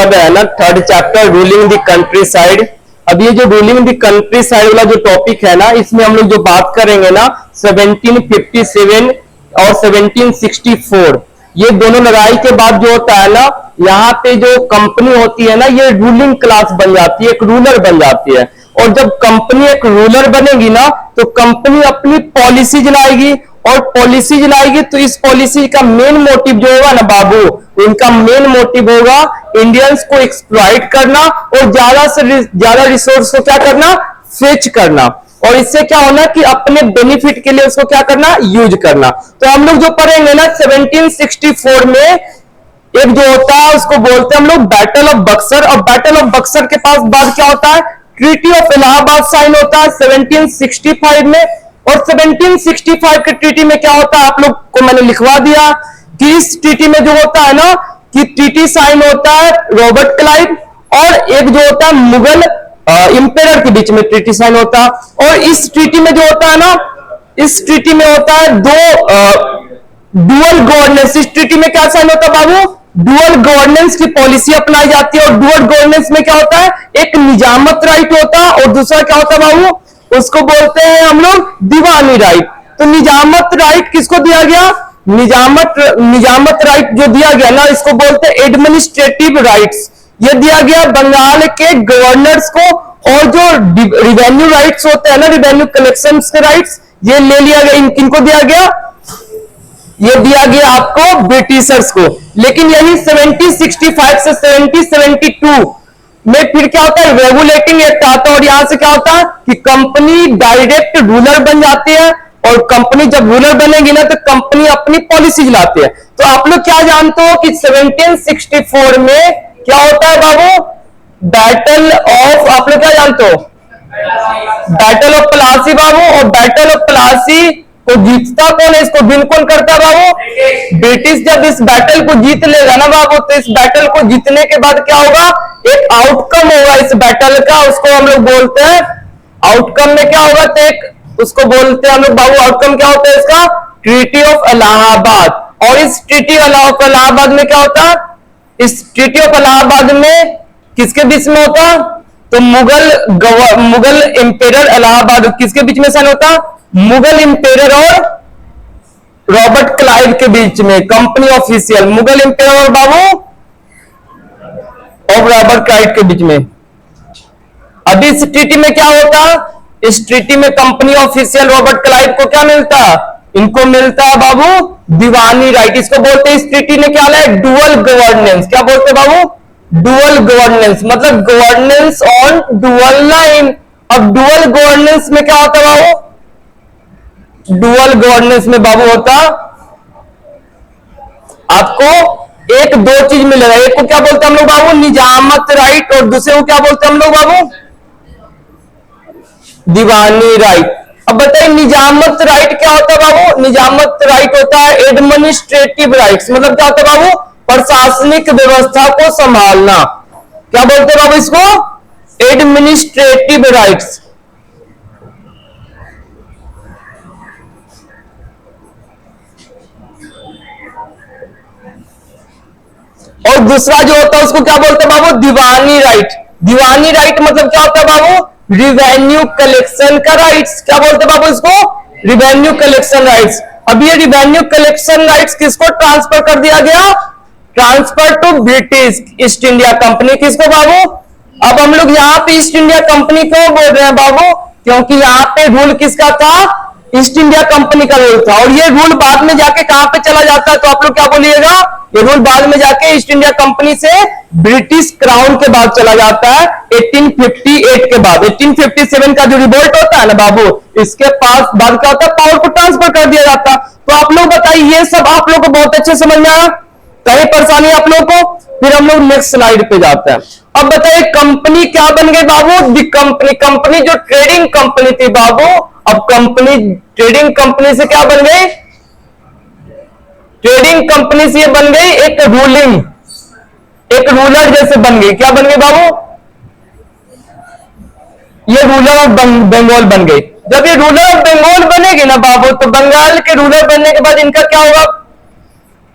अब है ना third chapter ruling the country side. अब ये जो रूलिंग द कंट्री साइड वाला जो टॉपिक है ना, इसमें हम लोग जो बात करेंगे ना 1757 और 1764, ये दोनों लड़ाई के बाद जो होता है ना, यहाँ पे जो कंपनी होती है ना, ये रूलिंग क्लास बन जाती है, एक रूलर बन जाती है। और जब कंपनी एक रूलर बनेगी ना, तो कंपनी अपनी पॉलिसी लाएगी, और पॉलिसी लाएगी तो इस पॉलिसी का मेन मोटिव जो होगा ना बाबू, इनका मेन मोटिव होगा इंडियंस को एक्सप्लॉइट करना और ज्यादा से ज्यादा रिसोर्स को क्या करना, फेच करना, और इससे क्या होना कि अपने बेनिफिट के लिए उसको क्या करना, यूज करना। तो हम लोग जो पढ़ेंगे ना 1764 में एक जो होता है उसको बोलते हैं हम लोग बैटल ऑफ बक्सर। और बैटल ऑफ बक्सर के पास बाद क्या होता है, ट्रीटी ऑफ इलाहाबाद साइन होता है 1765 में। और 1765 के ट्रीटी में क्या होता है, आप लोग को मैंने लिखवा दिया कि इस ट्रीटी में जो होता है ना, कि ट्रीटी साइन होता है रॉबर्ट क्लाइव और एक जो होता है मुगल इंपेरर के बीच में ट्रीटी साइन होता है। और इस ट्रीटी में जो होता है ना, इस ट्रीटी में होता है दो डुअल गवर्नेंस। इस ट्रीटी में क्या साइन होता है बाबू, डुअल गवर्नेंस की पॉलिसी अपनाई जाती है। और डुअल गवर्नेंस में क्या होता है, एक निजामत राइट होता है और दूसरा क्या होता है बाबू, उसको बोलते हैं हम लोग दीवानी राइट। तो निजामत राइट किसको दिया गया, निजामत राइट जो दिया गया ना, इसको बोलते हैं एडमिनिस्ट्रेटिव राइट्स। ये दिया गया बंगाल के गवर्नर्स को। और जो रिवेन्यू राइट्स होते हैं ना, रिवेन्यू कलेक्शन के राइट्स, ये ले लिया गया, इनको दिया गया, ये दिया गया आपको ब्रिटिशर्स को। लेकिन यही 1765 से 1772 में फिर क्या होता है, रेगुलेटिंग एक्ट आता है। और यहां से क्या होता है कि कंपनी डायरेक्ट रूलर बन जाती है। और कंपनी जब रूलर बनेगी ना, तो कंपनी अपनी पॉलिसी लाती है। तो आप लोग क्या जानते हो कि 1764 में क्या होता है बाबू, बैटल ऑफ, आप लोग क्या जानते हो, बैटल ऑफ प्लासी बाबू। और बैटल ऑफ प्लासी को जीतता कौन है, इसको विन कौन करता है बाबू, ब्रिटिश। जब इस बैटल को जीत लेगा ना बाबू, तो इस बैटल को जीतने के बाद क्या होगा, एक आउटकम होगा इस बैटल का, उसको हम लोग बोलते हैं आउटकम में क्या होगा, तो एक उसको बोलते हैं हम लोग बाबू, आउटकम क्या होता है इसका, ट्रीटी ऑफ इलाहाबाद। और इस ट्रीटी ऑफ इलाहाबाद में क्या होता है, इस ट्रीटी ऑफ इलाहाबाद में किसके बीच में होता, तो मुगल इंपेरर इलाहाबाद किसके बीच में साइन होता, मुगल इंपेरर और रॉबर्ट क्लाइव के बीच में, कंपनी ऑफिशियल मुगल इंपेरर और बाबू और रॉबर्ट क्लाइव के बीच में। अभी इस ट्रीटी में क्या होता, इस ट्रीटी में कंपनी ऑफिशियल रॉबर्ट क्लाइव को क्या मिलता, इनको मिलता है बाबू दीवानी राइट। इसको बोलते हैं, इस ट्रीटी ने क्या लाया, डुअल गवर्नेंस। क्या बोलते हैं बाबू, डुअल गवर्नेंस, मतलब गवर्नेंस ऑन डुअल लाइन। अब डुअल गवर्नेंस में क्या होता है बाबू, डुअल गवर्नेंस में बाबू होता आपको एक दो चीज मिलेगा। एक को क्या बोलते हैं हम लोग बाबू, निजामत राइट, और दूसरे को क्या बोलते हैं हम लोग बाबू, दीवानी राइट। अब बताइए निजामत राइट क्या होता है बाबू, निजामत राइट होता है एडमिनिस्ट्रेटिव राइट्स, मतलब क्या होता है बाबू, प्रशासनिक व्यवस्था को संभालना। क्या बोलते हैं बाबू इसको, एडमिनिस्ट्रेटिव राइट्स। और दूसरा जो होता है उसको क्या बोलते हैं बाबू, दीवानी राइट। दीवानी राइट मतलब क्या होता है बाबू, रिवेन्यू कलेक्शन का राइट्स। क्या बोलते हैं बाबू इसको, रिवेन्यू कलेक्शन राइट्स। अब ये रिवेन्यू कलेक्शन राइट्स किसको ट्रांसफर कर दिया गया, transfer to British East India Company. किसको बाबू, अब हम लोग यहाँ पे ईस्ट इंडिया कंपनी क्यों बोल रहे हैं बाबू, क्योंकि यहाँ पे रूल किसका था, ईस्ट इंडिया कंपनी का रूल था। और ये रूल बाद में जाके कहां पे चला जाता है, तो आप लोग क्या बोलिएगा, ये रूल बाद में जाके ईस्ट इंडिया कंपनी से ब्रिटिश क्राउन के बाद चला जाता है 1858 के बाद। 1857 का जो रिवोल्ट होता है ना बाबू, इसके पास बाद क्या होता है, पावर को ट्रांसफर कर दिया जाता। तो आप लोग बताइए, ये सब आप लोग को बहुत अच्छे समझ में आया, कहीं परेशानी आप लोग को। फिर हम लोग नेक्स्ट स्लाइड पे जाते हैं। अब बताइए कंपनी क्या बन गई बाबू, दी कंपनी। कंपनी जो ट्रेडिंग कंपनी थी बाबू, अब कंपनी ट्रेडिंग कंपनी से क्या बन गई, ट्रेडिंग कंपनी से ये बन गई एक रूलिंग, एक रूलर जैसे बन गई। क्या बन गई बाबू, ये रूलर ऑफ बंगाल बन गई। जब ये रूलर ऑफ बंगाल बनेगी ना बाबू, तो बंगाल के रूलर बनने के बाद इनका क्या होगा,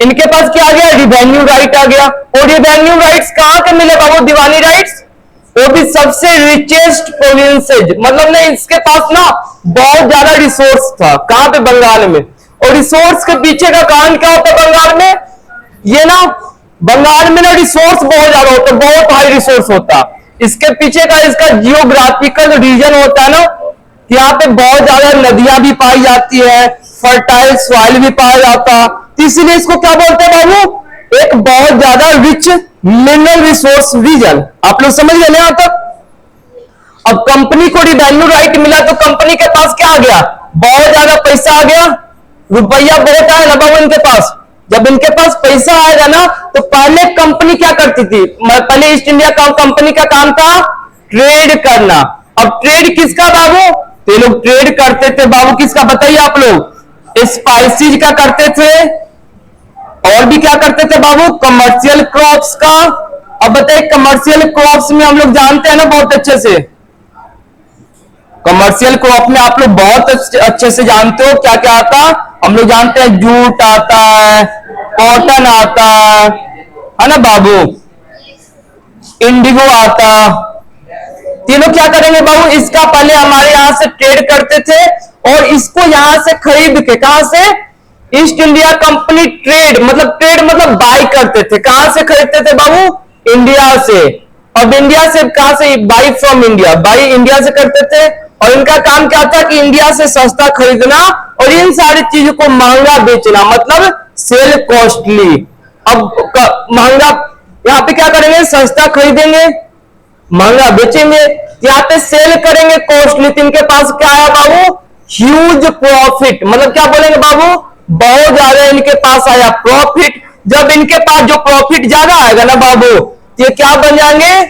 इनके पास क्या आ गया, रिवेन्यू राइट आ गया। और रिवेन्यू राइट्स कहां के मिले बाबू, दीवानी राइट्स, वो भी सबसे रिचेस्ट प्रोविंसेज, मतलब ना इसके पास ना बहुत ज्यादा रिसोर्स था, कहां पे, बंगाल में। और रिसोर्स के पीछे का कारण क्या होता है बंगाल में, ये ना बंगाल में ना रिसोर्स बहुत ज्यादा होता है, बहुत हाई रिसोर्स होता। इसके पीछे का इसका जियोग्राफिकल रीजन होता है ना, यहाँ पे बहुत ज्यादा नदियां भी पाई जाती है, फर्टाइल सॉइल भी पाया जाता, तो इसलिए इसको क्या बोलते हैं बाबू, एक बहुत ज्यादा रिच मिनरल रिसोर्स रीजन। आप लोग समझ गए ना यहां तक। अब कंपनी को रिवेन्यू राइट मिला तो कंपनी के पास क्या आ गया, बहुत ज्यादा पैसा आ गया, रुपया बहुत आया ना बाबू इनके पास। जब इनके पास पैसा आएगा ना तो पहले कंपनी क्या करती थी, पहले ईस्ट इंडिया कंपनी का काम था ट्रेड करना। अब ट्रेड किसका बाबू, तो ये लोग ट्रेड करते थे बाबू किसका, बताइए आप लोग, स्पाइसीज का करते थे, और भी क्या करते थे बाबू, कमर्शियल क्रॉप्स का। अब बताइए कमर्शियल क्रॉप्स में हम लोग जानते हैं ना बहुत अच्छे से, कमर्शियल क्रॉप में आप लोग बहुत अच्छे से जानते हो क्या क्या आता, हम लोग जानते हैं जूट आता है, कॉटन आता है ना बाबू, इंडिगो आता। तीनों क्या करेंगे बाबू, इसका पहले हमारे यहां से ट्रेड करते थे और इसको यहां से खरीद के, कहां से, ईस्ट इंडिया कंपनी ट्रेड मतलब बाई करते थे, कहां से खरीदते थे बाबू, इंडिया से। अब इंडिया से कहां से, by from India, by India से करते थे। और इनका काम क्या था कि इंडिया से सस्ता खरीदना और इन सारी चीजों को महंगा बेचना, मतलब सेल कॉस्टली। अब महंगा यहाँ पे क्या करेंगे, सस्ता खरीदेंगे महंगा बेचेंगे, यहाँ पे सेल करेंगे कॉस्टली। तो इनके पास क्या आया बाबू, ह्यूज प्रॉफिट, मतलब क्या बोलेंगे बाबू, बहुत ज्यादा इनके पास आया प्रॉफिट। जब इनके पास जो प्रॉफिट ज्यादा आएगा ना बाबू, ये क्या बन जाएंगे,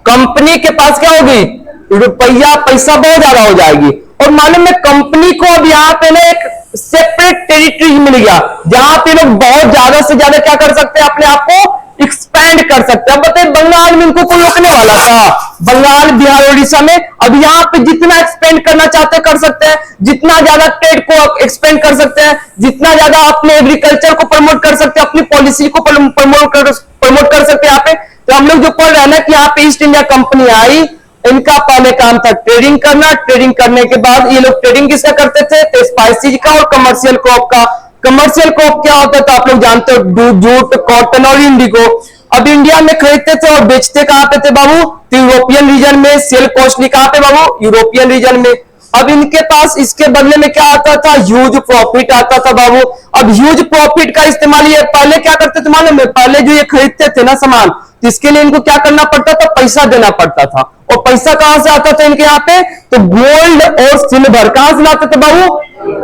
कंपनी के पास क्या होगी, रुपया पैसा बहुत ज्यादा हो जाएगी। और मालूम है कंपनी को अब यहाँ पे ना एक सेपरेट टेरिटरी मिल गया, जहां पे लोग बहुत ज्यादा से ज्यादा क्या कर सकते हैं, अपने आप को एक्सपेंड कर सकते हैं। अब बताइए बंगाल में इनको कोई रोकने वाला था, बंगाल बिहार उड़ीसा में, अब यहाँ पे जितना एक्सपेंड करना चाहते कर सकते हैं, जितना ज्यादा ट्रेड को एक्सपेंड कर सकते हैं, जितना ज्यादा अपने एग्रीकल्चर को प्रमोट कर सकते हैं, अपनी पॉलिसी को प्रमोट कर सकते हैं यहाँ पे। तो हम लोग जो पढ़ रहे हैं ना कि यहाँ पे ईस्ट इंडिया कंपनी आई, इनका पहले काम था ट्रेडिंग करना, ट्रेडिंग करने के बाद ये लोग ट्रेडिंग किसका करते थे, तो स्पाइसीज का और कमर्शियल क्रॉप का। कमर्शियल क्रॉप क्या होता था आप लोग जानते हो, जूट, कॉटन और इंडिगो। अब इंडिया में खरीदते थे और बेचते कहां पे थे बाबू, तो यूरोपियन रीजन में, सेल कॉस्टली कहां पे बाबू, यूरोपियन रीजन में। अब इनके पास इसके बदले में क्या आता था, ह्यूज प्रॉफिट आता था बाबू। अब ह्यूज प्रॉफिट का इस्तेमाल ये पहले क्या करते थे मालूम है, पहले जो ये खरीदते थे ना सामान, तो इसके लिए इनको क्या करना पड़ता था, पैसा देना पड़ता था। और पैसा कहां से आता था इनके यहाँ पे, तो गोल्ड और सिल्वर कहां से लाते थे बाबू,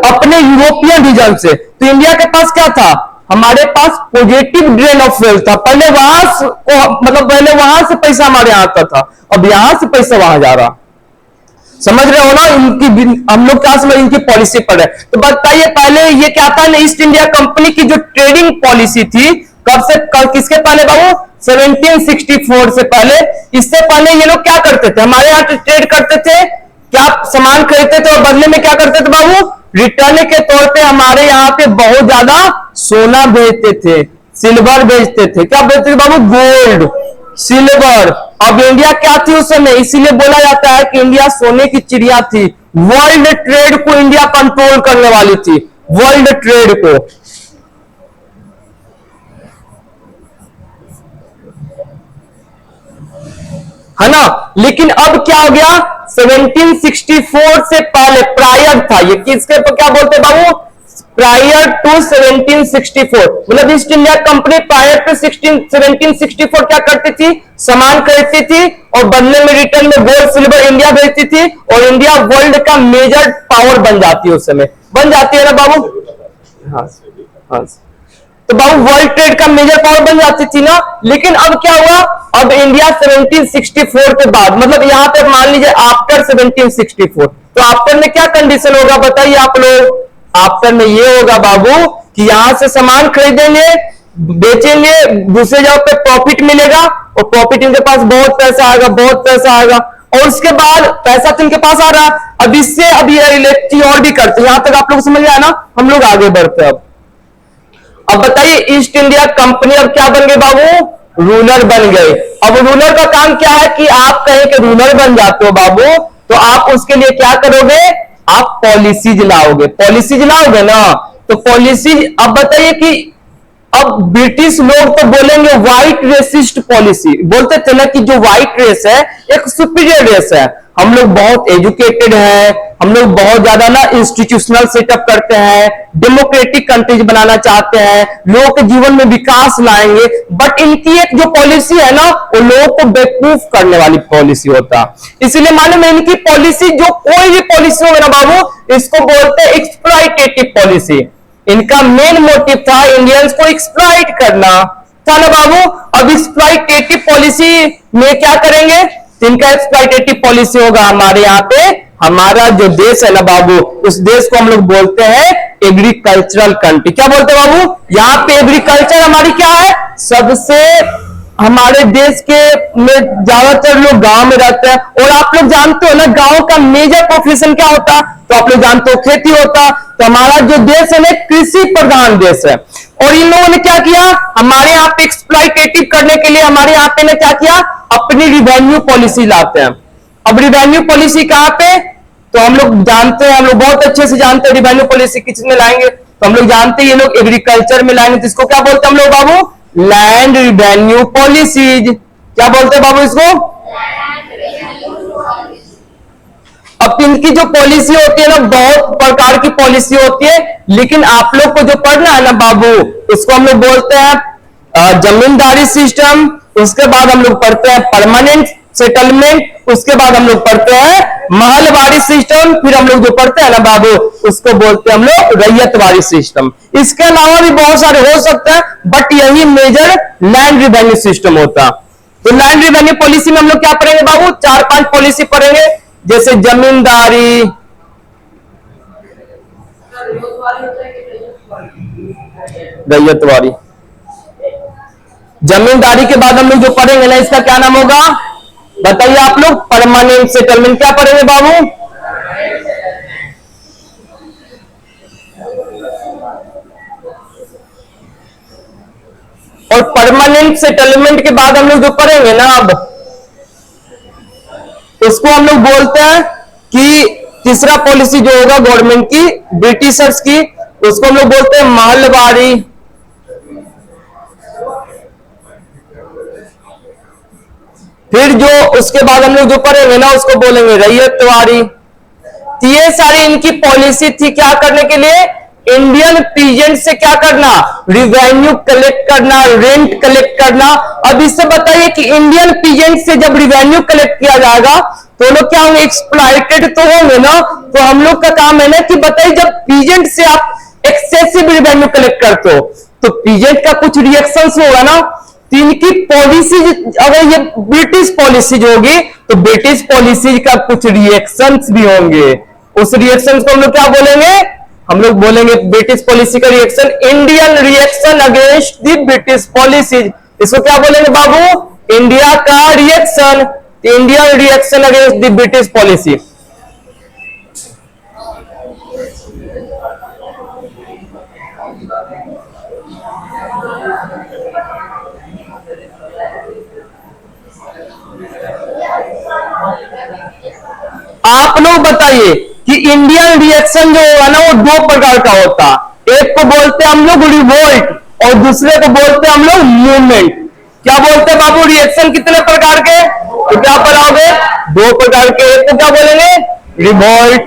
अपने यूरोपियन रीजन से। तो इंडिया के पास क्या था, हमारे पास पॉजिटिव ड्रेन ऑफ वेल्थ था, पहले वहां से पहले वहां से पैसा हमारे यहाँ आता था, अब यहां से पैसा वहां जा रहा। समझ रहे हो ना, इनकी हम लोग क्या समझ, इनकी पॉलिसी पर है। तो बताइए पहले ये क्या था, ईस्ट इंडिया कंपनी की जो ट्रेडिंग पॉलिसी थी, कब से किसके पहले बाबू, 1764 से पहले। इससे पहले ये लोग क्या करते थे, हमारे यहाँ ट्रेड करते थे, क्या सामान खरीदते थे और बदले में क्या करते थे बाबू, रिटर्न के तौर पे हमारे यहाँ पे बहुत ज्यादा सोना बेचते थे, सिल्वर बेचते थे। क्या बेचते थे बाबू, गोल्ड, सिल्वर। अब इंडिया क्या थी उस समय, इसीलिए बोला जाता है कि इंडिया सोने की चिड़िया थी। वर्ल्ड ट्रेड को इंडिया कंट्रोल करने वाली थी, वर्ल्ड ट्रेड को। है ना। लेकिन अब क्या हो गया, 1764 से पहले प्रायर था ये, किसके क्या बोलते बाबू, प्रायर टू 1764, मतलब East India Company prior to 1764 क्या करती थी, सामान खरीदती थी और बदले में रिटर्न में गोल्ड सिल्वर इंडिया भेजती थी, और इंडिया वर्ल्ड का मेजर पावर बन जाती है, उस समय बन जाती है ना बाबू। हाँ हाँ, तो बाबू वर्ल्ड ट्रेड का मेजर पावर बन जाती थी ना। लेकिन अब क्या हुआ, अब इंडिया 1764 के बाद, मतलब यहां पे मान लीजिए आफ्टर 1764, तो आफ्टर में क्या कंडीशन होगा बताइए आप लोग। आफ्टर में ये होगा बाबू कि यहां से सामान खरीदेंगे, बेचेंगे, दूसरे जगह पे प्रॉफिट मिलेगा, और प्रॉफिट इनके पास बहुत पैसा आएगा, बहुत पैसा आएगा। और उसके बाद पैसा तो इनके पास आ रहा, अब इससे अब ये चीज और भी करते, यहां तक आप लोग समझ आए ना, हम लोग आगे बढ़ते हैं। अब अब बताइए, ईस्ट इंडिया कंपनी अब क्या बन गई बाबू? रूलर बन गए। अब रूलर का काम क्या है कि आप कहें कि रूलर बन जाते हो बाबू, तो आप उसके लिए क्या करोगे? आप पॉलिसीज लाओगे। पॉलिसीज लाओगे ना, तो पॉलिसीज, अब बताइए कि अब ब्रिटिश लोग तो बोलेंगे व्हाइट रेसिस्ट पॉलिसी, बोलते थे ना कि जो व्हाइट रेस है एक सुपीरियर रेस है, हम लोग बहुत एजुकेटेड हैं, हम लोग बहुत ज्यादा ना इंस्टीट्यूशनल सेटअप करते हैं, डेमोक्रेटिक कंट्रीज बनाना चाहते हैं, लोगों के जीवन में विकास लाएंगे। बट इनकी एक जो पॉलिसी है ना, वो लोगों को बेवकूफ करने वाली पॉलिसी होता। इसलिए मालूम है, इनकी पॉलिसी, जो कोई भी पॉलिसी होगी ना बाबू, इसको बोलते हैं एक्सप्लॉइटेटिव पॉलिसी। इनका मेन मोटिव था इंडियंस को एक्सप्लॉइट करना था ना बाबू। अब एक्सप्लॉइटेटिव पॉलिसी में क्या करेंगे? इनका एक्सप्लॉइटेटिव पॉलिसी होगा हमारे यहाँ पे, हमारा जो देश है ना बाबू, उस देश को हम लोग बोलते हैं एग्रीकल्चरल कंट्री। क्या बोलते हैं बाबू? यहाँ पे एग्रीकल्चर हमारी क्या है? सबसे, हमारे देश के में ज्यादातर लोग गांव में रहते हैं, और आप लोग जानते हो ना गांव का मेजर प्रोफेशन क्या होता? तो आप लोग जानते हो खेती होता। तो हमारा जो देश है ना कृषि प्रधान देश है, और इन लोगों ने क्या किया? हमारे यहाँ पे एक्सप्लॉइटेटिव करने के लिए हमारे यहाँ पे ने क्या किया? अपनी रिवेन्यू पॉलिसी लाते हैं। अब रिवेन्यू पॉलिसी कहाँ पे? तो हम लोग जानते हैं, हम लोग बहुत अच्छे से जानते हैं रिवेन्यू पॉलिसी किस में लाएंगे। तो हम लोग जानते हैं ये लोग एग्रीकल्चर में लाएंगे, तो इसको क्या बोलते हैं हम लोग बाबू? Land revenue policies. क्या बोलते हैं बाबू इसको? अब इनकी जो पॉलिसी होती है ना, बहुत प्रकार की पॉलिसी होती है, लेकिन आप लोग को जो पढ़ना है ना बाबू, उसको हम लोग बोलते हैं जमींदारी सिस्टम। उसके बाद हम लोग पढ़ते हैं परमानेंट सेटलमेंट, उसके बाद हम लोग पढ़ते हैं महलवारी सिस्टम, फिर हम लोग जो पढ़ते हैं ना बाबू, उसको बोलते हैं हम लोग रैयतवारी सिस्टम। इसके अलावा भी बहुत सारे हो सकते हैं, बट यही मेजर लैंड रिवेन्यू सिस्टम होता। तो लैंड रिवेन्यू पॉलिसी में हम लोग क्या पढ़ेंगे बाबू? 4-5 पॉलिसी पढ़ेंगे, जैसे जमींदारी, रैयतवारी। जमींदारी के बाद हम लोग जो पढ़ेंगे ना, इसका क्या नाम होगा? बताइए आप लोग? Permanent settlement. क्या पढ़ेंगे बाबू? और परमानेंट सेटलमेंट के बाद हम लोग जो पढ़ेंगे ना, अब उसको हम लोग बोलते हैं कि तीसरा पॉलिसी जो होगा गवर्नमेंट की, ब्रिटिशर्स की, उसको हम लोग बोलते हैं महलवारी। फिर जो उसके बाद हम लोग जो पढ़ेंगे ना, उसको बोलेंगे रैयतवारी। तो ये सारी इनकी पॉलिसी थी क्या करने के लिए? इंडियन पीजेंट से क्या करना? रिवेन्यू कलेक्ट करना, रेंट कलेक्ट करना। अब इससे बताइए कि इंडियन पीजेंट से जब रिवेन्यू कलेक्ट किया जाएगा तो लोग क्या होंगे? एक्सप्लॉइटेड तो होंगे ना। तो हम लोग का काम है ना कि बताइए, जब पीजेंट से आप एक्सेसिव रिवेन्यू कलेक्ट करते हो तो पीजेंट का कुछ रिएक्शंस होगा ना। तो इनकी पॉलिसी, अगर ये ब्रिटिश पॉलिसी होगी तो ब्रिटिश पॉलिसी का कुछ रिएक्शंस भी होंगे। उस रिएक्शंस को हम लोग क्या बोलेंगे? हम लोग बोलेंगे ब्रिटिश पॉलिसी का reaction, Indian reaction against the British policy. इसको क्या बोलेंगे बाबू? इंडिया का reaction, Indian reaction against the British policy. आप लोग बताइए कि इंडियन रिएक्शन जो होगा ना, वो 2 प्रकार का होता। एक को बोलते हैं हम लोग रिवोल्ट, और दूसरे को बोलते हैं हम लोग मूवमेंट। क्या बोलते हैं बाबू? रिएक्शन कितने प्रकार के? तो क्या पढ़ाओगे? 2 प्रकार के। एक को क्या बोलेंगे? रिवोल्ट,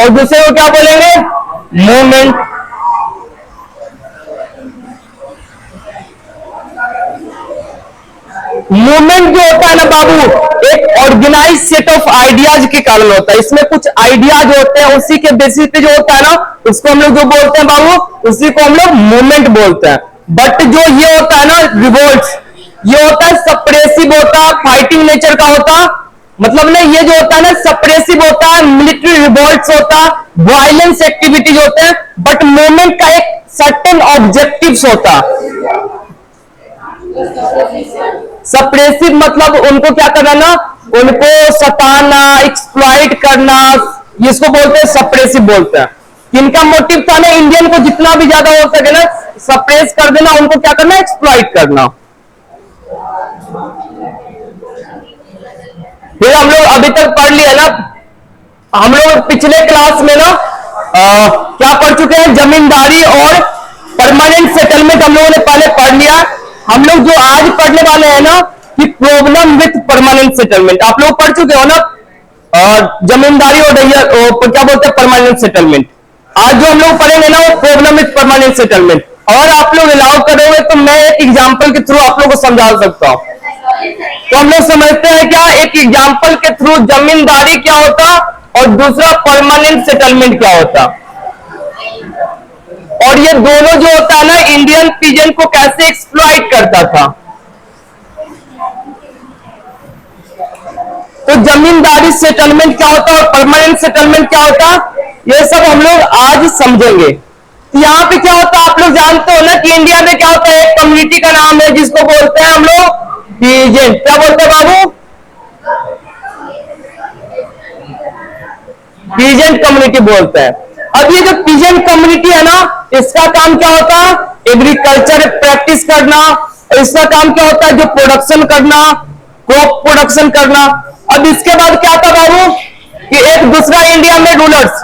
और दूसरे को क्या बोलेंगे? मूवमेंट। मूवमेंट जो होता है ना बाबू, एक ऑर्गेनाइज सेट ऑफ आइडियाज के कारण होता है। इसमें कुछ आइडियाज होते हैं, उसी के बेसिस पे जो होता है ना, उसको हम लोग जो बोलते हैं बाबू, उसी को हम लोग मूवमेंट बोलते हैं। बट जो ये होता है ना रिवोल्ट, ये होता है सप्रेसिव होता, फाइटिंग नेचर का होता। मतलब ना ये जो होता है ना सप्रेसिव होता है, मिलिट्री रिवोल्ट्स होता, वायलेंस एक्टिविटीज होते हैं। बट मूवमेंट का एक सर्टेन ऑब्जेक्टिव्स होता। सप्रेसिव मतलब उनको क्या करना ना, उनको सताना, एक्सप्लॉइट करना, इसको बोलते हैं सप्रेसिव बोलते हैं। किनका मोटिव था ना, इंडियन को जितना भी ज्यादा हो सके ना सप्रेस कर देना, उनको क्या करना, एक्सप्लॉइट करना। फिर हम लोग अभी तक पढ़ लिया ना, हम लोग पिछले क्लास में ना क्या पढ़ चुके हैं, जमींदारी और परमानेंट सेटलमेंट हम लोगों ने पहले पढ़ लिया। हम लोग जो आज पढ़ने वाले हैं ना कि प्रॉब्लम विथ परमानेंट सेटलमेंट, आप लोग पढ़ चुके हो ना जमींदारी और क्या बोलते हैं परमानेंट सेटलमेंट। आज जो हम लोग पढ़ेंगे ना वो प्रॉब्लम विथ परमानेंट सेटलमेंट, और आप लोग अलाउ करोगे तो मैं एक एग्जाम्पल के थ्रू आप लोग को समझा सकता हूं। तो हम लोग समझते हैं क्या, एक एग्जाम्पल के थ्रू जमींदारी क्या होता और दूसरा परमानेंट सेटलमेंट क्या होता, और ये दोनों जो होता है ना इंडियन पीजेंट को कैसे एक्सप्लॉइट करता था। तो जमींदारी सेटलमेंट क्या होता है और परमानेंट सेटलमेंट क्या होता, ये सब हम लोग आज समझेंगे। तो यहाँ पे क्या होता है आप लोग जानते हो ना कि इंडिया में क्या होता है, एक कम्युनिटी का नाम है जिसको बोलते हैं हम लोग पीजेंट। क्या बोलते हैं बाबू, पीजेंट कम्युनिटी बोलते हैं। अब ये जो पीजेंट कम्युनिटी है ना, इसका काम क्या होता है, एग्रीकल्चर प्रैक्टिस करना। इसका काम क्या होता है, जो प्रोडक्शन करना, क्रॉप प्रोडक्शन करना। अब इसके बाद क्या था बाबू कि एक दूसरा इंडिया में रूलर्स,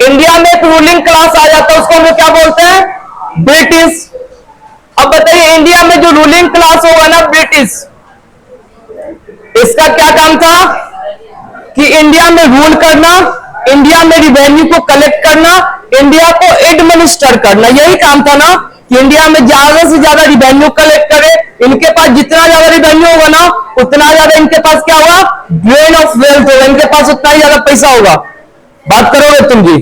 इंडिया में एक रूलिंग क्लास आ जाता है, उसको हम क्या बोलते हैं, ब्रिटिश। अब बताइए इंडिया में जो रूलिंग क्लास होगा ना ब्रिटिश, इसका क्या काम था कि इंडिया में रूल करना, इंडिया में रिवेन्यू को कलेक्ट करना, इंडिया को एडमिनिस्टर करना। यही काम था ना कि इंडिया में ज्यादा से ज्यादा रिवेन्यू कलेक्ट करे। इनके पास जितना ज्यादा रिवेन्यू होगा ना उतना ज्यादा इनके पास क्या होगा, ड्रेन ऑफ वेल्थ होगा, इनके पास उतना ही ज्यादा पैसा होगा। बात करोगे तुम जी,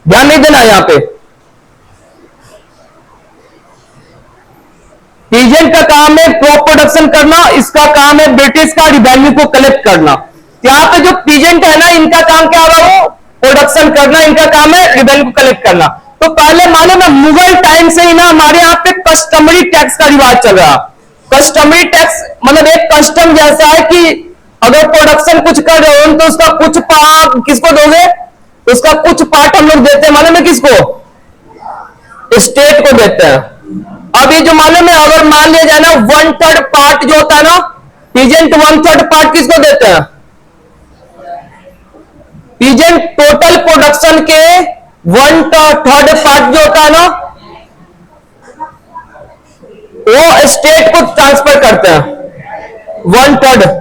ध्यान नहीं देना यहां पे। पीजेंट का काम है क्रॉप प्रोडक्शन करना, इसका काम है ब्रिटिश का रिवेन्यू को कलेक्ट करना। यहाँ पे जो पीजेंट है ना इनका काम क्या होगा, वो प्रोडक्शन करना, इनका काम है रिवेन्यू को कलेक्ट करना। तो पहले मालूम ना मुगल टाइम से ही ना हमारे यहाँ पे कस्टमरी टैक्स का रिवाज चल रहा। कस्टमरी टैक्स मतलब एक कस्टम जैसा है कि अगर प्रोडक्शन कुछ कर रहे हो तो उसका कुछ पार्ट किसको दोगे, उसका कुछ पार्ट हम लोग देते हैं, मालूम है किसको, स्टेट को देते हैं। अब ये जो मालूम है अगर मान लिया जाए ना 1/3 पार्ट जो होता है ना पीजेंट, 1/3 पार्ट किसको देते हैं, पीजेंट टोटल प्रोडक्शन के 1/3 पार्ट जो होता है ना वो स्टेट को ट्रांसफर करते हैं 1/3।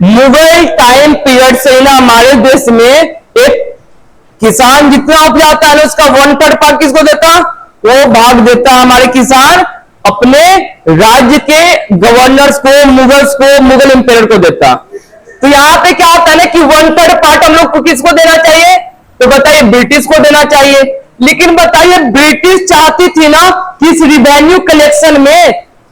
मुगल टाइम पीरियड से ना हमारे देश में एक किसान जितना उपजाता है ना उसका 1/3 पार्ट किसको देता, वो भाग देता हमारे किसान अपने राज्य के गवर्नर्स को, मुगल्स को, मुगल इंपेयर को देता। तो यहां पे क्या होता है ना कि 1/3 पार्ट हम लोग को किसको देना चाहिए, तो बताइए ब्रिटिश को देना चाहिए। लेकिन बताइए ब्रिटिश चाहती थी ना कि इस रिवेन्यू कलेक्शन में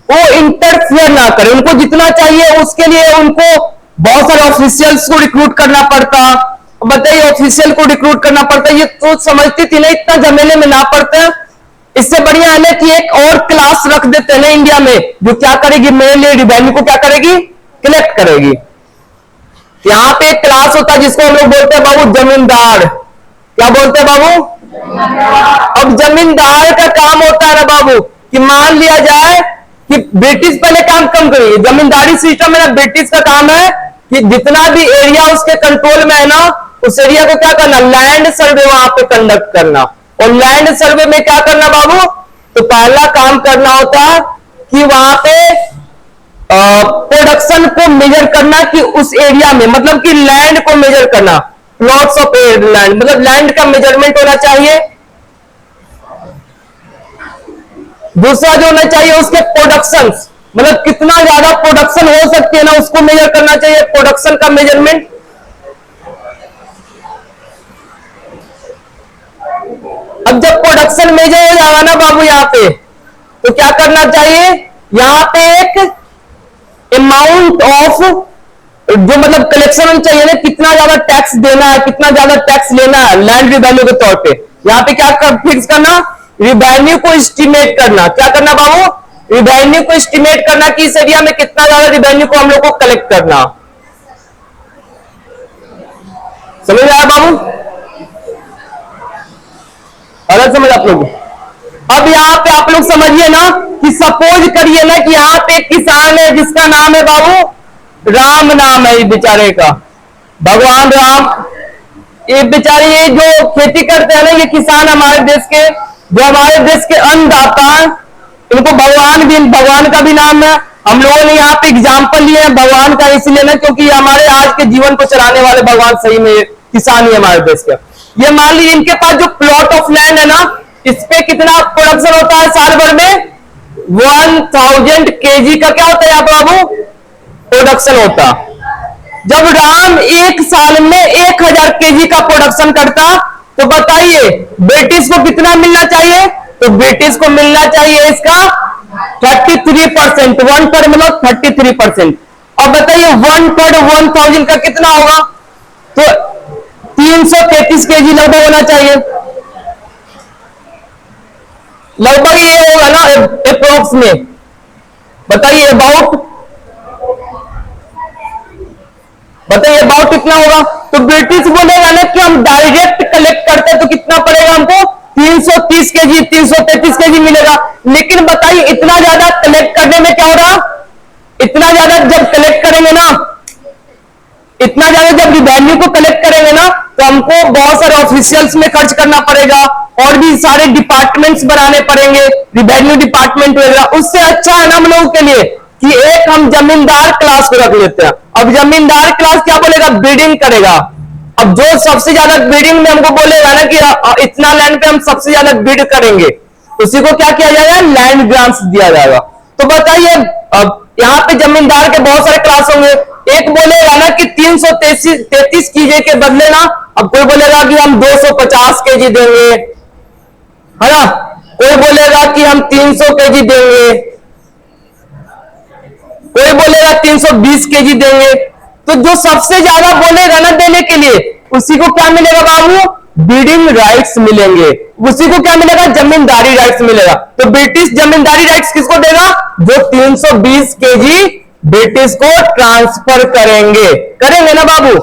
वो इंटरफियर ना करे, उनको जितना चाहिए उसके लिए उनको बहुत सारे ऑफिशियल्स को रिक्रूट करना पड़ता। बताइए ऑफिशियल को रिक्रूट करना पड़ता, ये तो समझती थी ना इतना झमेले में ना पड़ते। इससे बढ़िया है ना कि एक और क्लास रख देते हैं ना इंडिया में जो क्या करेगी, मेरे लिए रिवेन्यू को क्या करेगी, कलेक्ट करेगी। यहां पे एक क्लास होता है जिसको हम लोग बोलते हैं बाबू जमींदार। क्या बोलते हैं बाबू, अब जमींदार का काम होता है ना बाबू कि मान लिया जाए कि ब्रिटिश पहले काम कम करेगी, जमींदारी सिस्टम में ना ब्रिटिश का काम है कि जितना भी एरिया उसके कंट्रोल में है ना उस एरिया को क्या करना, लैंड सर्वे वहां पे कंडक्ट करना। और लैंड सर्वे में क्या करना बाबू, तो पहला काम करना होता है कि वहां पे प्रोडक्शन को मेजर करना कि उस एरिया में, मतलब कि लैंड को मेजर करना, प्लॉट्स ऑफ लैंड, मतलब लैंड का मेजरमेंट होना चाहिए। दूसरा जो होना चाहिए उसके प्रोडक्शन, मतलब कितना ज्यादा प्रोडक्शन हो सकती है ना उसको मेजर करना चाहिए, प्रोडक्शन का मेजरमेंट। अब जब प्रोडक्शन मेजर हो जाएगा ना बाबू यहाँ पे तो क्या करना चाहिए, यहाँ पे एक अमाउंट ऑफ जो मतलब कलेक्शन होनी चाहिए ना, कितना ज्यादा टैक्स देना है, कितना ज्यादा टैक्स लेना है लैंड रिवेन्यू के तौर पे। यहाँ पे क्या फिक्स करना, रिवेन्यू को एस्टिमेट करना। क्या करना बाबू, रिवेन्यू को एस्टिमेट करना कि इस एरिया में कितना ज्यादा रिवेन्यू को हम लोग को कलेक्ट करना। समझ आया बाबू? अलग समझ आप लोग? अब यहाँ पे आप लोग समझिए ना कि सपोज करिए ना कि यहाँ पे एक किसान है जिसका नाम है बाबू राम, नाम है इस बेचारे का, भगवान राम। ये बेचारे ये जो खेती करते हैं ना, ये किसान हमारे देश के, जो हमारे देश के अन्नदाता हैं, इनको भगवान का भी नाम है। हम लोगों ने यहाँ पे एग्जाम्पल लिए हैं भगवान का इसलिए ना क्योंकि हमारे आज के जीवन को चलाने वाले भगवान सही में किसान ही हमारे देश के। ये मान लीजिए इनके पास जो प्लॉट ऑफ लैंड है ना, इस पे कितना प्रोडक्शन होता है साल भर में? 1000 केजी का क्या होता है यहाँ पर बाबू? प्रोडक्शन होता। जब राम एक साल में 1000 केजी का प्रोडक्शन करता, तो बताइए ब्रिटिश को कितना मिलना चाहिए? तो ब्रिटिश को मिलना चाहिए इसका 33%, 1 पर मतलब 33%। अब बताइए 1 पर 1000 का कितना होगा? तो 333 केजी लगभग होना चाहिए, लगभग ये होगा ना अप्रोक्स में। बताइए अबाउट कितना होगा? तो ब्रिटिश बोलेगा ना कि हम डायरेक्ट कलेक्ट करते हैं तो कितना पड़ेगा हमको? 330 केजी, 333 केजी मिलेगा। लेकिन बताइए इतना ज्यादा कलेक्ट करने में क्या हो रहा? इतना ज्यादा जब कलेक्ट करेंगे ना, इतना ज्यादा जब रिवेन्यू को कलेक्ट करेंगे ना, तो हमको बहुत सारे ऑफिशियल्स में खर्च करना पड़ेगा और भी सारे डिपार्टमेंट्स बनाने पड़ेंगे, रिवेन्यू डिपार्टमेंट वगैरह। उससे अच्छा है ना हम लोगों के लिए कि एक हम जमींदार क्लास को रख लेते हैं। अब जमींदार क्लास क्या बोलेगा? बिडिंग करेगा। अब जो सबसे ज्यादा बिडिंग में हमको बोलेगा ना कि इतना लैंड पे हम सबसे ज्यादा बिड करेंगे, उसी को क्या किया जाएगा? लैंड ग्रांट्स दिया जाएगा। तो बताइए अब यहाँ पे जमींदार के बहुत सारे क्लास होंगे। एक बोलेगा ना कि 333 केजी के बदले ना, अब कोई बोलेगा कि हम 250 केजी देंगे, है ना? कोई बोलेगा कि हम 300 केजी देंगे, कोई बोलेगा 320 केजी देंगे। तो जो सबसे ज्यादा बोलेगा ना देने के लिए, उसी को क्या मिलेगा बाबू? बिडिंग राइट्स मिलेंगे। उसी को क्या मिलेगा? जमींदारी राइट्स मिलेगा। तो ब्रिटिश जमींदारी राइट्स किसको देगा? जो 320 केजी ब्रिटिश को ट्रांसफर करेंगे ना बाबू?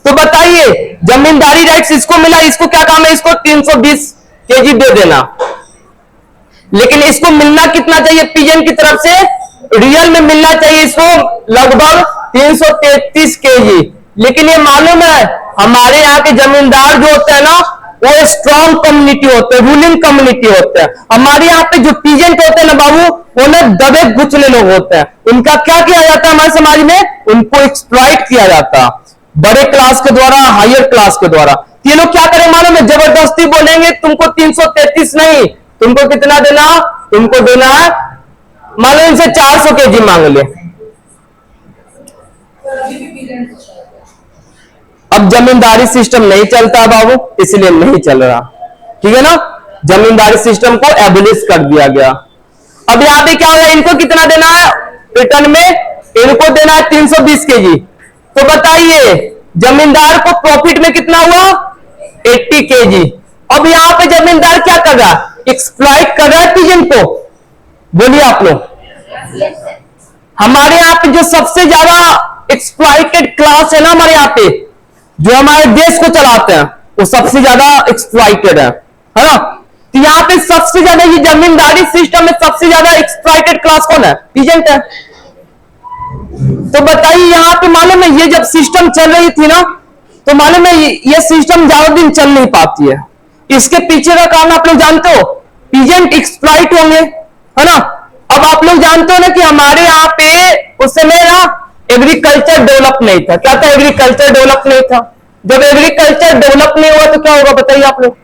तो बताइए जमींदारी राइट्स इसको मिला, इसको क्या काम है? इसको 320 केजी दे देना। लेकिन इसको मिलना कितना चाहिए? पीजन की तरफ से रियल में मिलना चाहिए इसको लगभग 333 केजी। लेकिन ये मालूम है हमारे यहाँ के जमींदार जो होते हैं ना, वो स्ट्रॉन्ग कम्युनिटी होते हैं, रूलिंग कम्युनिटी होते हैं। हमारे यहाँ पे जो पीजेंट होते हैं ना बाबू, वो ना दबे गुचले लोग होते हैं। उनका क्या किया जाता है हमारे समाज में? उनको एक्सप्लॉइट किया जाता है बड़े क्लास के द्वारा, हायर क्लास के द्वारा। ये लोग क्या करें मालूम है? जबरदस्ती बोलेंगे तुमको 333 नहीं, तुमको कितना देना? तुमको देना है, मान लो इनसे 400 केजी मांग ले। अब जमींदारी सिस्टम नहीं चलता बाबू, इसलिए नहीं चल रहा, ठीक है ना? जमींदारी सिस्टम को एबलिश कर दिया गया। अब यहाँ पे क्या होगा? इनको कितना देना है रिटर्न में? इनको देना है 320 केजी। तो बताइए जमींदार को प्रॉफिट में कितना हुआ? 80 केजी। अब यहाँ पे जमींदार क्या कर रहा है? एक्सप्लॉइट कर रहा है पीजन को। बोलिए आप लोग। हमारे यहाँ पे जो सबसे ज्यादा एक्सप्लॉइटेड क्लास है ना, हमारे यहाँ पे जो हमारे देश को चलाते हैं, वो सबसे ज्यादा एक्सप्लॉइटेड है ना? तो यहाँ पे सबसे ज्यादा ये जमींदारी सिस्टम में सबसे ज्यादा एक्सप्लॉइटेड क्लास कौन है? पीजेंट है। तो बताइए यहाँ पे मालूम है ये जब सिस्टम चल रही थी ना, तो मालूम है ये सिस्टम ज्यादा दिन चल नहीं पाती है। इसके पीछे का कारण आप लोग जानते हो? पीजेंट एक्सप्लॉइट होंगे, है ना? अब आप लोग जानते हो ना कि हमारे यहाँ पे उस समय ना एग्रीकल्चर डेवलप नहीं था। क्या था? एग्रीकल्चर डेवलप नहीं था। जब एग्रीकल्चर डेवलप नहीं हुआ तो क्या होगा बताइए आप लोग?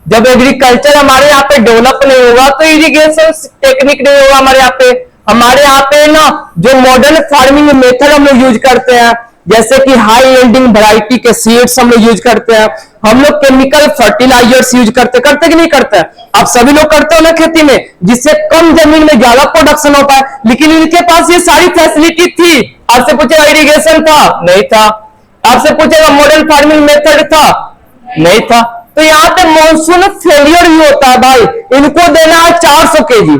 जब एग्रीकल्चर हमारे यहाँ पे डेवलप नहीं होगा तो इरिगेशन टेक्निक नहीं होगा हमारे यहाँ पे। हमारे यहाँ पे ना जो मॉडर्न फार्मिंग मेथड हम लोग यूज करते हैं, जैसे कि हाई यील्डिंग वैरायटी के सीड्स हम लोग यूज करते हैं, हम लोग केमिकल फर्टिलाइजर्स यूज करते कि नहीं करते हैं? आप सभी लोग करते हो ना खेती में, जिससे कम जमीन में ज्यादा प्रोडक्शन होता है। लेकिन इनके पास ये सारी फैसिलिटी थी। आपसे पूछेगा इरिगेशन था? नहीं था। आपसे पूछेगा मॉडर्न फार्मिंग मेथड था? नहीं था। तो यहाँ पे मॉनसून फेलियर भी होता है भाई। इनको देना है 400 केजी,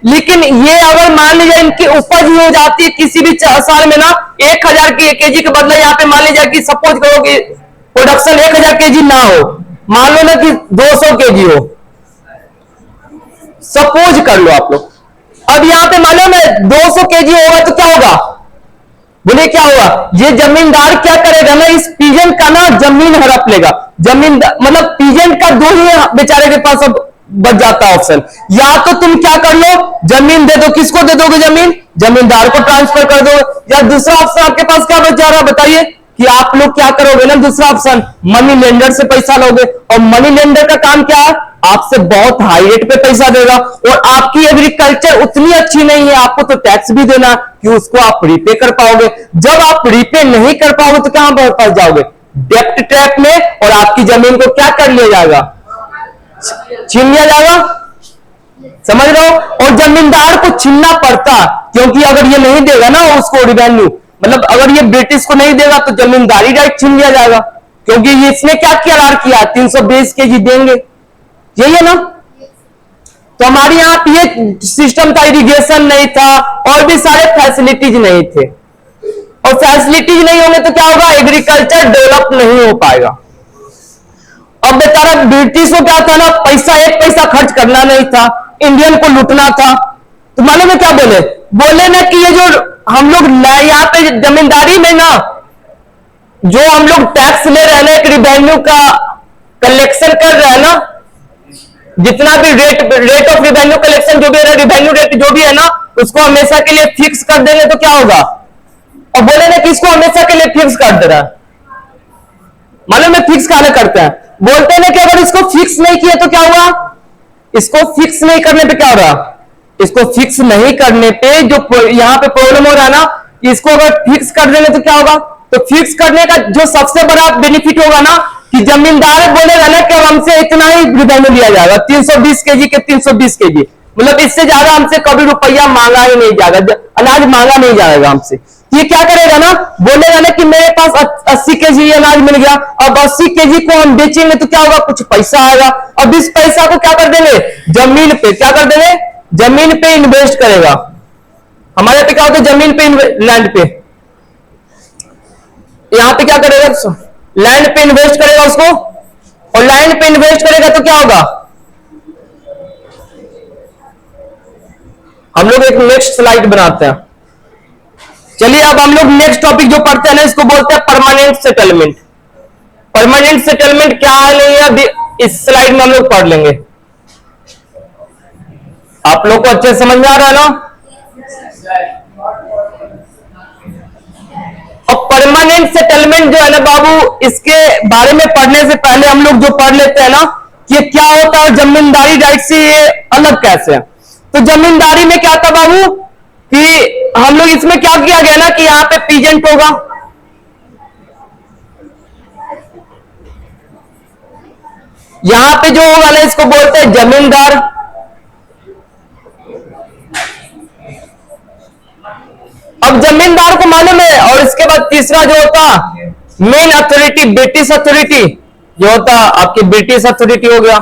लेकिन ये अगर मान लीजिए इनकी उपज हो जाती है किसी भी साल में ना 1000 केजी के बदले यहाँ पे मान लीजिए कि सपोज करो कि प्रोडक्शन 1000 केजी ना हो, मान लो ना कि 200 केजी हो, सपोज कर लो आप लोग। अब यहाँ पे मालूम है 200 केजी होगा तो क्या होगा, बोले क्या होगा, ये जमींदार क्या करेगा ना, इस पीजेंट का ना जमीन हड़प लेगा। जमीन मतलब पीजेंट का दो ही बेचारे के पास अब बच जाता है ऑप्शन, या तो तुम क्या कर लो जमीन दे दो, किसको दे दोगे जमीन, जमींदार को ट्रांसफर कर दो, या दूसरा ऑप्शन आपके पास क्या बच जा रहा है बताइए, कि आप लोग क्या करोगे ना, दूसरा ऑप्शन मनी लेंडर से पैसा लोगे, और मनी लेंडर का काम क्या है, आपसे बहुत हाई रेट पे पैसा देगा, और आपकी एग्रीकल्चर उतनी अच्छी नहीं है, आपको तो टैक्स भी देना कि उसको आप रीपे कर पाओगे। जब आप रीपे नहीं कर पाओगे तो कहां फंस जाओगे, डेप्ट ट्रैप में, और आपकी जमीन को क्या कर लिया जाएगा, छीन लिया जाएगा। समझ रहे हो, और जमींदार को छीनना पड़ता, क्योंकि अगर ये नहीं देगा ना उसको रिवेन्यू, मतलब अगर ये ब्रिटिश को नहीं देगा तो जमींदारी राइट छीन लिया जाएगा, क्योंकि इसने क्या करार किया 320 केजी देंगे, यही है ना। तो हमारे यहाँ ये सिस्टम था, इरिगेशन नहीं था, और भी सारे फैसिलिटीज नहीं थे, और फैसिलिटीज नहीं होंगे तो क्या होगा, एग्रीकल्चर डेवलप नहीं हो पाएगा। अब बेचारा ब्रिटिश को क्या था ना, पैसा एक पैसा खर्च करना नहीं था, इंडियन को लूटना था। तो मालूम है क्या बोले, बोले ना कि ये जो हम लोग यहाँ पे जमींदारी में ना जो हम लोग टैक्स ले रहे हैं ना, एक रिवेन्यू का कलेक्शन कर रहे हैं ना, जितना भी रेट ऑफ रिवेन्यू कलेक्शन जो भी है, रिवेन्यू रेट जो भी है ना, उसको हमेशा के लिए फिक्स कर देंगे तो क्या होगा, और बोले ना कि इसको हमेशा के लिए फिक्स कर दे रहा है। मालूम है फिक्स कहने करते हैं, बोलते हैं ना कि अगर इसको फिक्स नहीं किया तो क्या हुआ, इसको फिक्स नहीं करने पे क्या हो रहा, इसको फिक्स नहीं करने पे जो यहां पे प्रॉब्लम हो रहा है ना, इसको अगर फिक्स कर देंगे तो क्या होगा, तो फिक्स करने का जो सबसे बड़ा बेनिफिट होगा ना, कि जमींदार बोलेगा ना कि हमसे इतना ही रिवेन्यू लिया जाएगा, 320 केजी के 320 केजी, मतलब इससे ज्यादा हमसे कभी रुपया मांगा ही नहीं जाएगा, अनाज मांगा नहीं जाएगा हमसे। ये क्या करेगा ना, बोलेगा ना कि मेरे पास 80 केजी अनाज मिल गया, अब 80 केजी को हम बेचेंगे तो क्या होगा, कुछ पैसा आएगा, अब इस पैसा को क्या कर देंगे, जमीन पे क्या कर देंगे, जमीन पे इन्वेस्ट करेगा। हमारे पे क्या होता है, जमीन पे, लैंड पे, यहां पे क्या करेगा, लैंड पे इन्वेस्ट करेगा उसको, और लैंड पे इन्वेस्ट करेगा तो क्या होगा, हम लोग एक नेक्स्ट स्लाइड बनाते हैं। चलिए अब हम लोग नेक्स्ट टॉपिक जो पढ़ते हैं ना, इसको बोलते हैं परमानेंट सेटलमेंट। परमानेंट सेटलमेंट क्या है नहीं है, इस स्लाइड में हम लोग पढ़ लेंगे। आप लोग को अच्छे समझ में आ रहा है ना। और परमानेंट सेटलमेंट जो है ना बाबू, इसके बारे में पढ़ने से पहले हम लोग जो पढ़ लेते हैं ना कि क्या होता है, जमींदारी राइट से ये अलग कैसे है। तो जमींदारी में क्या था बाबू, कि हम लोग इसमें क्या किया गया ना, कि यहां पे पीजेंट होगा, यहां पे जो होगा ना इसको बोलते हैं जमींदार, अब जमींदार को मालूम है। और इसके बाद तीसरा जो होता मेन अथॉरिटी, ब्रिटिश अथॉरिटी जो होता, आपकी ब्रिटिश अथॉरिटी हो गया।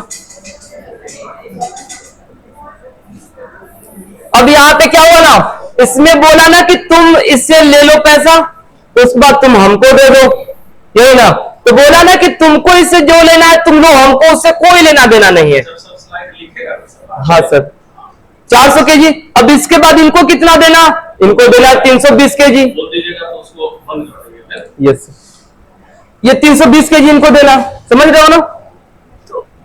अब यहां पे क्या हुआ ना, इसमें बोला ना कि तुम इससे ले लो पैसा, उसके बाद तुम हमको दे दो, यही ना। तो बोला ना कि तुमको इससे जो लेना है तुम लो, हमको उससे कोई लेना देना नहीं है। हाँ सर, 400 केजी। अब इसके बाद इनको कितना देना, इनको देना 320 केजी। यस, ये 320 केजी इनको देना, समझ रहे हो ना।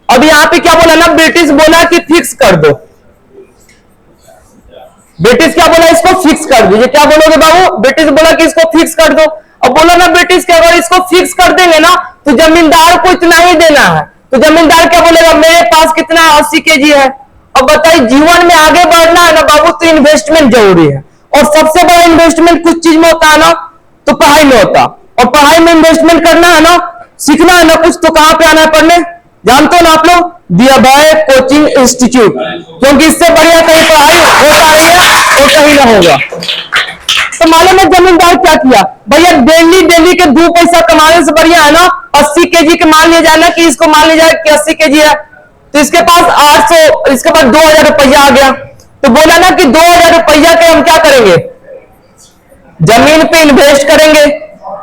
अब यहाँ पे क्या बोला ना, ब्रिटिश बोला कि फिक्स कर दो, ब्रिटिश क्या बोला, इसको फिक्स कर दीजिए। क्या बोलोगे बाबू, ब्रिटिश बोला कि इसको फिक्स कर दो। अब बोला ना ब्रिटिश के अगर इसको फिक्स कर देंगे ना तो जमींदार को इतना ही देना है, तो जमींदार क्या बोलेगा, मेरे पास कितना 80 केजी है। अब बताइए, जीवन में आगे बढ़ना है ना बाबू तो इन्वेस्टमेंट जरूरी है, और सबसे बड़ा इन्वेस्टमेंट कुछ चीज में होता है ना, तो पढ़ाई में होता, और पढ़ाई में इन्वेस्टमेंट करना है ना, सीखना है ना कुछ, तो कहां पे आना है पढ़ने, जानते हो ना आप लोग, दी अभय कोचिंग इंस्टीट्यूट, क्योंकि इससे बढ़िया कहीं पढ़ाई हो पा रही है और कहीं ना होगा। तो मालूम है जमींदार क्या किया, भैया डेली डेली के 2 पैसा कमाने से बढ़िया है ना 80 केजी के मान लिया जाए ना, कि इसको मान लिया जाए कि 80 केजी है, तो इसके पास 800, इसके पास 2000 रुपया आ गया। तो बोला ना कि 2,000 रुपया के हम क्या करेंगे, जमीन पे इन्वेस्ट करेंगे।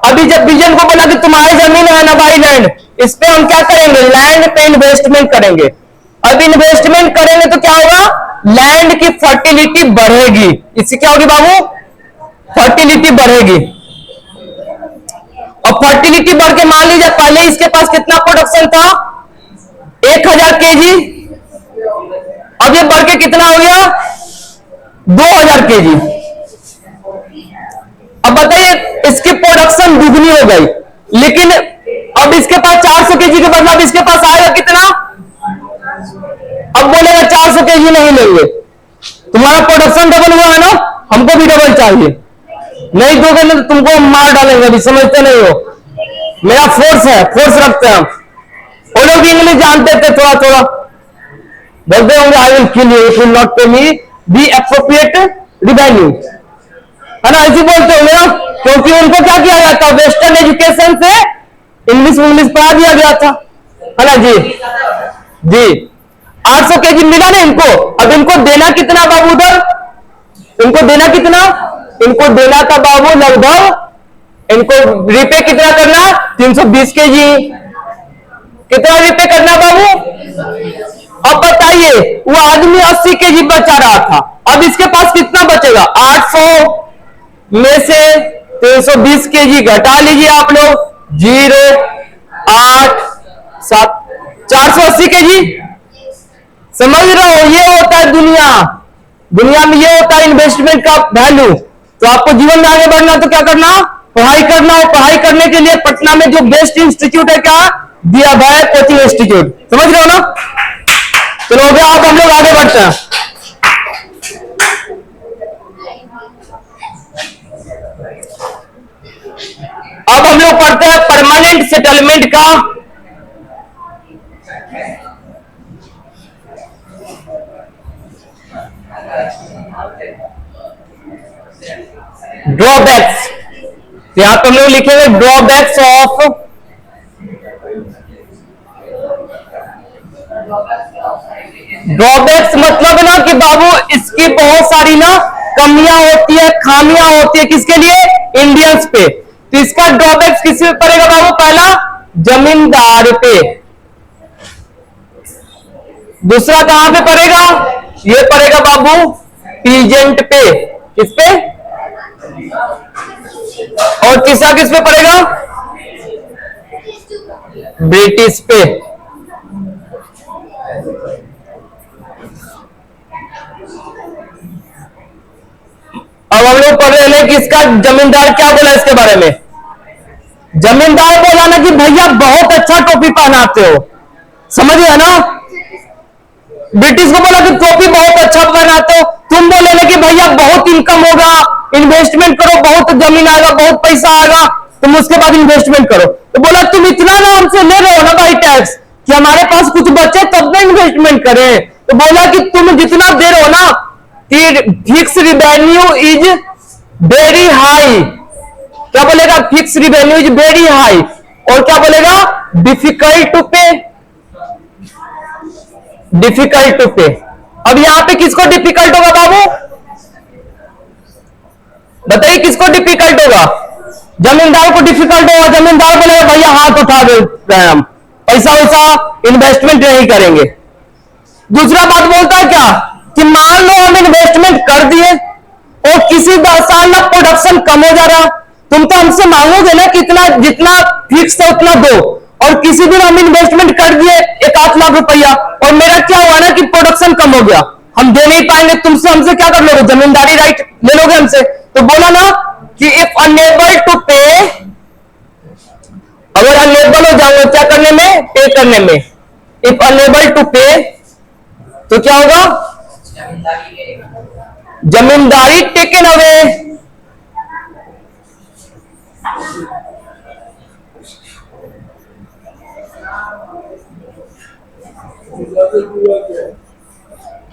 अभी जब विजन को बोला कि तुम्हारी जमीन है ना भाई लैंड, इस पे हम क्या करेंगे, लैंड पे इन्वेस्टमेंट करेंगे। अब इन्वेस्टमेंट करेंगे तो क्या होगा, लैंड की फर्टिलिटी बढ़ेगी। इससे क्या होगी बाबू, फर्टिलिटी बढ़ेगी। और फर्टिलिटी बढ़ के मान लीजिए पहले इसके पास कितना प्रोडक्शन था, 1,000 केजी, अब ये बढ़ के कितना हो गया, 2,000 केजी। अब बताइए इसकी प्रोडक्शन दुगनी हो गई, लेकिन अब इसके पास 400 केजी के बदला अब इसके पास आएगा कितना, अब बोलेगा 400 केजी नहीं लेंगे, तुम्हारा प्रोडक्शन डबल हुआ है ना, हमको भी डबल चाहिए, नहीं दोगे ना तो तुमको मार डालेंगे। अभी समझते नहीं हो, मेरा फोर्स है, फोर्स रखते हैं हम। वो लोग इंग्लिश जानते थे थोड़ा थोड़ा, बोलते होंगे I will kill you if you not पे मी दी एप्रोप्रिएट रिवेन्यू, है ना, ऐसे बोलते होंगे ना, क्योंकि उनको क्या किया गया था, वेस्टर्न एजुकेशन से इंग्लिश पढ़ा दिया गया था, है ना जी। जी 800 केजी मिला ना इनको, अब इनको देना कितना बाबू उधर, इनको देना कितना, इनको देना था बाबू लगभग, इनको रिपे कितना करना, 320 केजी, कितना रिपे करना बाबू। अब बताइए वो आदमी 80 केजी बचा रहा था, अब इसके पास कितना बचेगा, 800 में से 320 केजी घटा लीजिए आप लोग, 0 8 7 480 केजी। समझ रहे हो, ये होता है दुनिया में ये होता है इन्वेस्टमेंट का वैल्यू। तो आपको जीवन में आगे बढ़ना तो क्या करना, पढ़ाई करना है। पढ़ाई करने के लिए पटना में जो बेस्ट इंस्टीट्यूट है क्या दिया भाई, कोचिंग इंस्टीट्यूट, समझ रहे हो ना। चलो हो गया, अब हम लोग आगे बढ़ते हैं। अब हम लोग पढ़ते हैं परमानेंट सेटलमेंट का। ड्रॉबैक्स, यहां पर हम लोग लिखेंगे ड्रॉबैक्स ऑफ ड्रॉबैक्स मतलब ना कि बाबू इसकी बहुत सारी ना कमियां होती है, खामियां होती है, किसके लिए, इंडियंस पे। तो इसका ड्रॉबैक्स किस पे पड़ेगा बाबू, पहला जमींदार पे, दूसरा कहां पे पड़ेगा, ये पड़ेगा बाबू पीजेंट पे, किस पे, और तीसरा किस पे पड़ेगा, ब्रिटिश पे। अब हम लोग पढ़ रहे हैं कि इसका जमींदार क्या बोला इसके बारे में। जमींदार बोला ना कि भैया बहुत अच्छा टोपी पहनाते हो, समझिए ना। ब्रिटिश को बोला कि टोपी बहुत अच्छा पहनाते हो, तुम बोले ना कि भैया बहुत इनकम होगा, इन्वेस्टमेंट करो, बहुत जमीन आएगा, बहुत पैसा आएगा, तुम उसके बाद इन्वेस्टमेंट करो। तो बोला तुम इतना ना हमसे ले रहे हो ना भाई टैक्स, कि हमारे पास कुछ बचे तब ना इन्वेस्टमेंट करें। तो बोला कि तुम जितना दे रहे हो ना, fix revenue is very high, क्या बोलेगा, fix revenue is very high, और क्या बोलेगा, डिफिकल्ट टू पे, डिफिकल्ट टू पे। अब यहां पे किसको डिफिकल्ट होगा बाबू, बताइए किसको डिफिकल्ट होगा, जमींदार को डिफिकल्ट होगा। जमींदार बोलेगा भैया हाथ उठा दे रहे हम, पैसा वैसा इन्वेस्टमेंट नहीं करेंगे। दूसरा बात बोलता है क्या कि मान लो हम इन्वेस्टमेंट कर दिए और किसी साल में प्रोडक्शन कम हो जा रहा, तुम तो हमसे मांगोगे ना कितना, जितना फिक्स है उतना दो, और किसी दिन हम इन्वेस्टमेंट कर दिए 1-8 लाख रुपया, और मेरा क्या हुआ ना कि प्रोडक्शन कम हो गया, हम दे नहीं पाएंगे, तुमसे हमसे क्या कर लोगे, जमींदारी राइट ले लोगे हमसे। तो बोला ना कि इफ अनेबल टू पे, अगर अनेबल हो जाओगे क्या करने में, पे करने में, इफ अनेबल टू पे तो क्या होगा, जमींदारी टेकन अवे।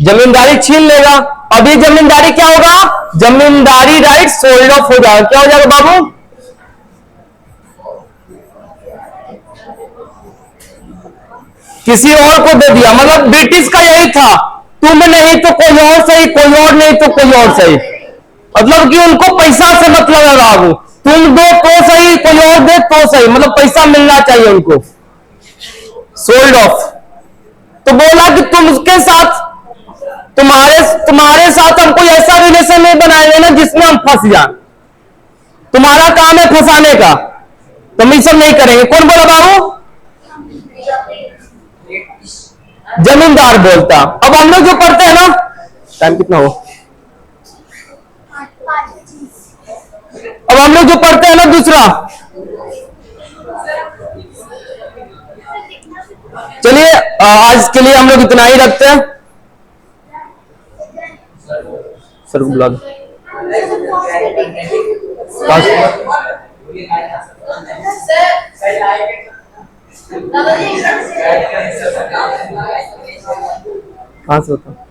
जमींदारी छीन लेगा। अभी जमींदारी क्या होगा, जमींदारी राइट सोल्ड ऑफ हो जाएगा। क्या हो जाएगा बाबू, किसी और को दे दिया, मतलब ब्रिटिश का यही था तुम नहीं तो कोई और सही, कोई और नहीं तो कोई और सही। मतलब कि उनको पैसा से मतलब है बाबू, तुम दो तो सही, कोई और दे तो सही, मतलब पैसा मिलना चाहिए उनको। Sold off. तो बोला कि तुम उसके साथ, तुम्हारे तुम्हारे साथ हम कोई ऐसा रिलेशन नहीं बनाएंगे ना जिसमें हम फंस जाए। तुम्हारा काम है फंसाने का, तो हम ये सब नहीं करेंगे। कौन बोला बाबू? जमींदार बोलता। अब हम लोग जो पढ़ते हैं ना, टाइम कितना हो, अब हम लोग जो पढ़ते हैं ना दूसरा, चलिए आज के लिए हम लोग इतना ही रखते हैं। सर को बुला दो। कहाँ से होता?